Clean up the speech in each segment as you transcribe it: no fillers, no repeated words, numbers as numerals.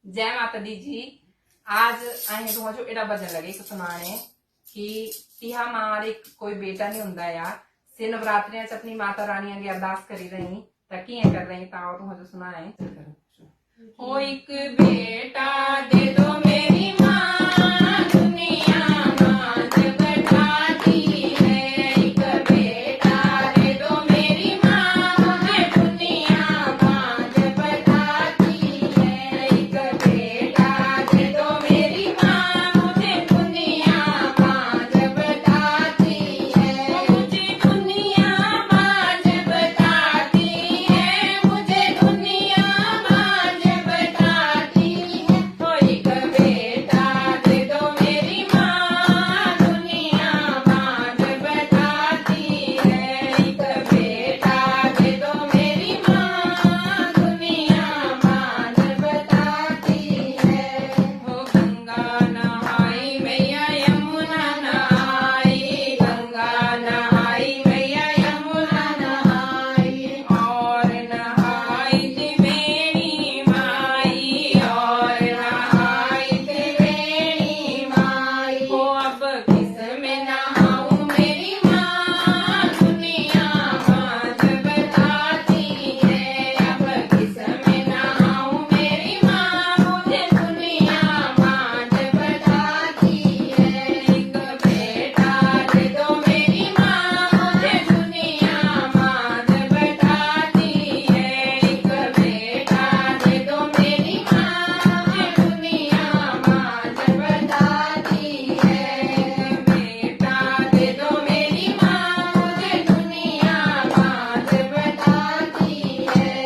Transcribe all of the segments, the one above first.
जय माता दी जी। आज अं तुहां जो एड़ा बजन लगे एक सुनाने कि तिहा मारे कोई बेटा नहीं हुंदा यार से नवरात्रियां च अपनी माता रानी अगे अरदास करी रही तां कियां कर रही तां तुहां जो सुनाए। हो एक बेटा दे दो मेरी मां दुनिया मां जब ठाती है। एक बेटा दे दो मेरी मां मुझे दुनिया मां जब ठाती है। एक बेटा दे दो मेरी मां मुझे दुनिया मां जब ठाती है। मुझे दुनिया मां जब ठाती है। मुझे दुनिया मां जब ठाती है। तो एक बेटा दे दो मेरी मां दुनिया मां जब ठाती है। एक बेटा दे दो मेरी मां दुनिया मां जब ठाती है। हो गंगा नहाई मैया यमुना नहाई। गंगा नहाई मैया यमुना नहाई। और नहाई त्रिवेणी माई। और नहाई त्रिवेणी माई। हो अब किस में नहाऊं मेरी मां दुनिया मां जब ठाती है। अब किस में नहाऊं मेरी मां मुझे दुनिया मां जब ठाती है। एक बेटा दे दो मेरी मां मुझे दुनिया मां जब ठाती है। एक बेटा दे दो मेरी मां मुझे दुनिया मां जब ठाती है। बेटा दे दो मेरी मां मुझे दुनिया मां जब ठाती है।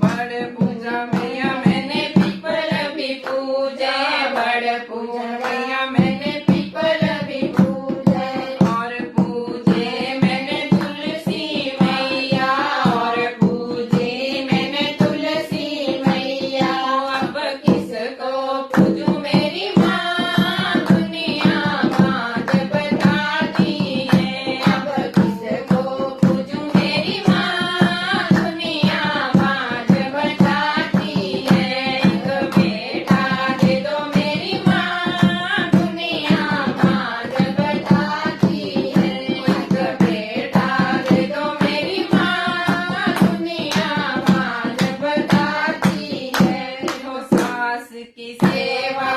बड़ पूजा मैया मैंने पीपल भी पूजे। बड़ पूजा मैया मैंने पीपल भी पूजे। और पूजे मैंने तुलसी मैया। और पूजे मैंने तुलसी मैया। अब किसको पूजूं मेरी मां दुनिया मां जब ठाती है। अब किसको पूजूं मेरी मां दुनिया मां जब ठाती है। एक बेटा दे दो मेरी मां दुनिया मां जब ठाती है। एक बेटा दे दो मेरी मां दुनिया मां जब ठाती है। हो सास की सेवा